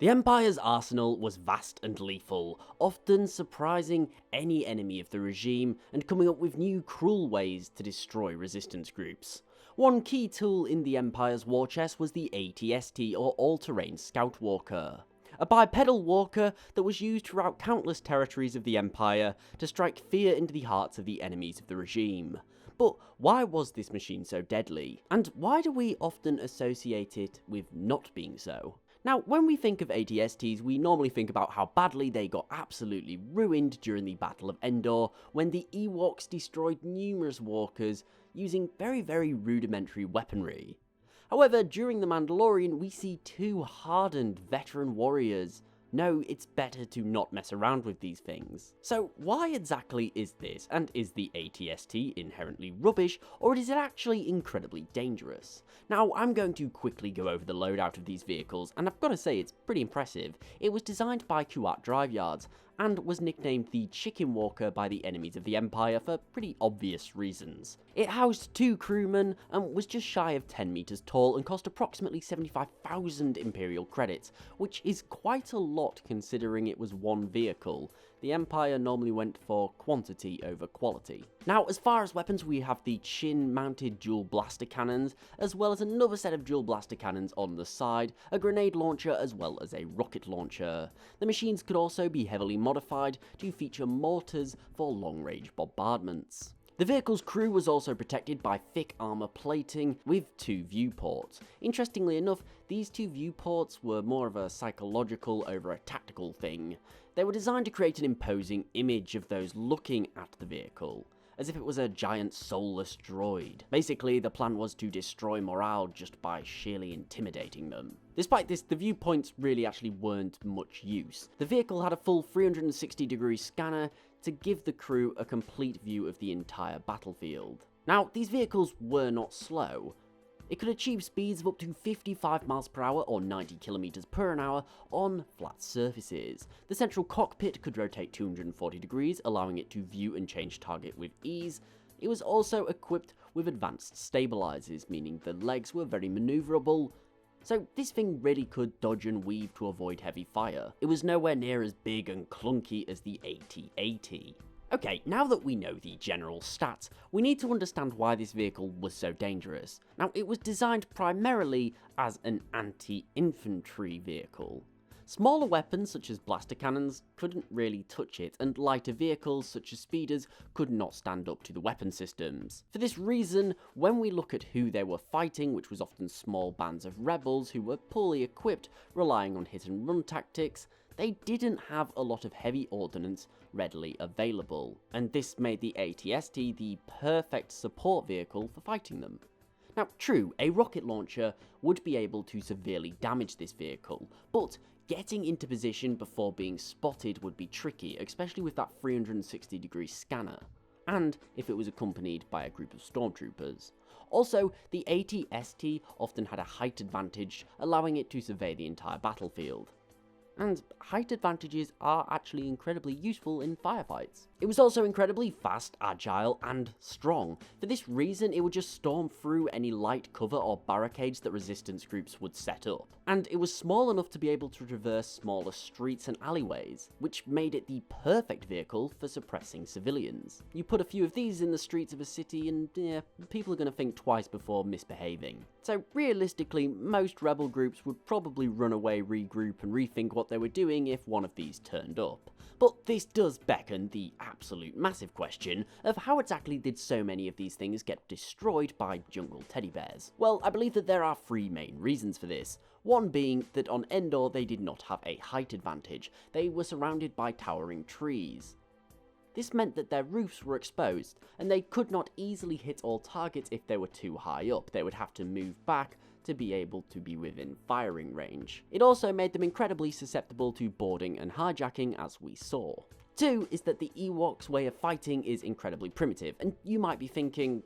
The Empire's arsenal was vast and lethal, often surprising any enemy of the regime and coming up with new cruel ways to destroy resistance groups. One key tool in the Empire's war chest was the ATST, or All-Terrain Scout Walker, a bipedal walker that was used throughout countless territories of the Empire to strike fear into the hearts of the enemies of the regime. But why was this machine so deadly? And why do we often associate it with not being so? Now, when we think of ATSTs, we normally think about how badly they got absolutely ruined during the Battle of Endor, when the Ewoks destroyed numerous walkers using very rudimentary weaponry. However, during The Mandalorian, we see two hardened veteran warriors. No, it's better to not mess around with these things. So why exactly is this, and is the ATST inherently rubbish, or is it actually incredibly dangerous? Now, I'm going to quickly go over the loadout of these vehicles, and I've got to say it's pretty impressive. It was designed by Kuat Drive Yards, and was nicknamed the Chicken Walker by the enemies of the Empire for pretty obvious reasons. It housed 2 crewmen and was just shy of 10 meters tall and cost approximately 75,000 Imperial credits, which is quite a lot considering it was one vehicle. The Empire normally went for quantity over quality. Now, as far as weapons, we have the chin-mounted dual blaster cannons, as well as another set of dual blaster cannons on the side, a grenade launcher, as well as a rocket launcher. The machines could also be heavily modified to feature mortars for long-range bombardments. The vehicle's crew was also protected by thick armor plating with 2 viewports. Interestingly enough, these 2 viewports were more of a psychological over a tactical thing. They were designed to create an imposing image of those looking at the vehicle, as if it was a giant soulless droid. Basically, the plan was to destroy morale just by sheerly intimidating them. Despite this, the viewpoints really actually weren't much use. The vehicle had a full 360-degree scanner to give the crew a complete view of the entire battlefield. Now, these vehicles were not slow. It could achieve speeds of up to 55 miles per hour or 90 kilometers per hour on flat surfaces. The central cockpit could rotate 240 degrees, allowing it to view and change target with ease. It was also equipped with advanced stabilizers, meaning the legs were very maneuverable. So this thing really could dodge and weave to avoid heavy fire. It was nowhere near as big and clunky as the AT-AT. Okay, now that we know the general stats, we need to understand why this vehicle was so dangerous. Now, it was designed primarily as an anti-infantry vehicle. Smaller weapons such as blaster cannons couldn't really touch it, and lighter vehicles such as speeders could not stand up to the weapon systems. For this reason, when we look at who they were fighting, which was often small bands of rebels who were poorly equipped, relying on hit and run tactics, they didn't have a lot of heavy ordnance readily available, and this made the ATST the perfect support vehicle for fighting them. Now, true, a rocket launcher would be able to severely damage this vehicle, but getting into position before being spotted would be tricky, especially with that 360-degree scanner, and if it was accompanied by a group of stormtroopers. Also, the ATST often had a height advantage, allowing it to survey the entire battlefield. And height advantages are actually incredibly useful in firefights. It was also incredibly fast, agile, and strong. For this reason, it would just storm through any light cover or barricades that resistance groups would set up. And it was small enough to be able to traverse smaller streets and alleyways, which made it the perfect vehicle for suppressing civilians. You put a few of these in the streets of a city and people are going to think twice before misbehaving. So realistically, most rebel groups would probably run away, regroup, and rethink what they were doing if one of these turned up. But this does beckon the absolute massive question of how exactly did so many of these things get destroyed by jungle teddy bears? Well, I believe that there are 3 main reasons for this. One being that on Endor they did not have a height advantage. They were surrounded by towering trees. This meant that their roofs were exposed, and they could not easily hit all targets if they were too high up. They would have to move back to be able to be within firing range. It also made them incredibly susceptible to boarding and hijacking, as we saw. 2 is that the Ewoks' way of fighting is incredibly primitive, and you might be thinking,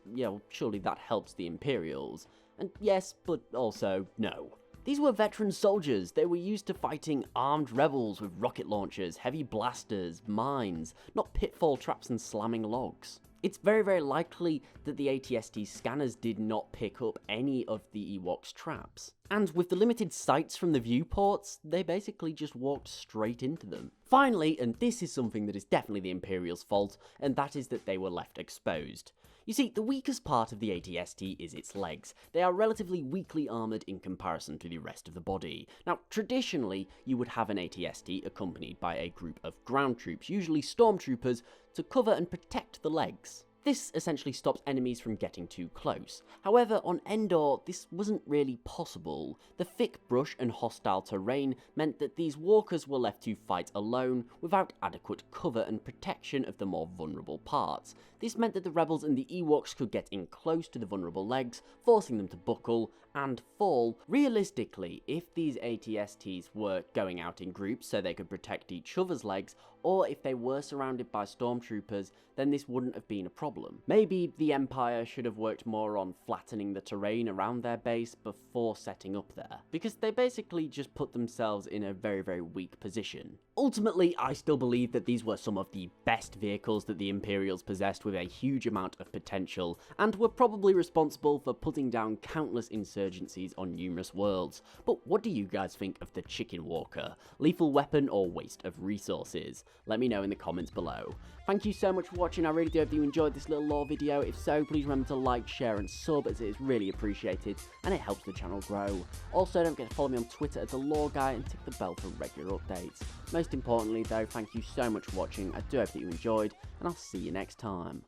surely that helps the Imperials. And yes, but also no. These were veteran soldiers. They were used to fighting armed rebels with rocket launchers, heavy blasters, mines, not pitfall traps and slamming logs. It's very likely that the AT-ST scanners did not pick up any of the Ewoks' traps. And with the limited sights from the viewports, they basically just walked straight into them. Finally, and this is something that is definitely the Imperial's fault, and that is that they were left exposed. You see, the weakest part of the AT-ST is its legs. They are relatively weakly armoured in comparison to the rest of the body. Now, traditionally, you would have an AT-ST accompanied by a group of ground troops, usually stormtroopers, to cover and protect the legs. This essentially stops enemies from getting too close. However, on Endor, this wasn't really possible. The thick brush and hostile terrain meant that these walkers were left to fight alone without adequate cover and protection of the more vulnerable parts. This meant that the rebels and the Ewoks could get in close to the vulnerable legs, forcing them to buckle and fall. Realistically, if these AT-STs were going out in groups so they could protect each other's legs, or if they were surrounded by stormtroopers, then this wouldn't have been a problem. Maybe the Empire should have worked more on flattening the terrain around their base before setting up there, because they basically just put themselves in a very weak position. Ultimately, I still believe that these were some of the best vehicles that the Imperials possessed with a huge amount of potential, and were probably responsible for putting down countless insurgencies on numerous worlds. But what do you guys think of the Chicken Walker? Lethal weapon or waste of resources? Let me know in the comments below. Thank you so much for watching. I really do hope you enjoyed this little lore video. If so, please remember to like, share and sub, as it is really appreciated and it helps the channel grow. Also, don't forget to follow me on Twitter at @TheLoreGuy and tick the bell for regular updates. Most importantly though, thank you so much for watching. I do hope that you enjoyed, and I'll see you next time.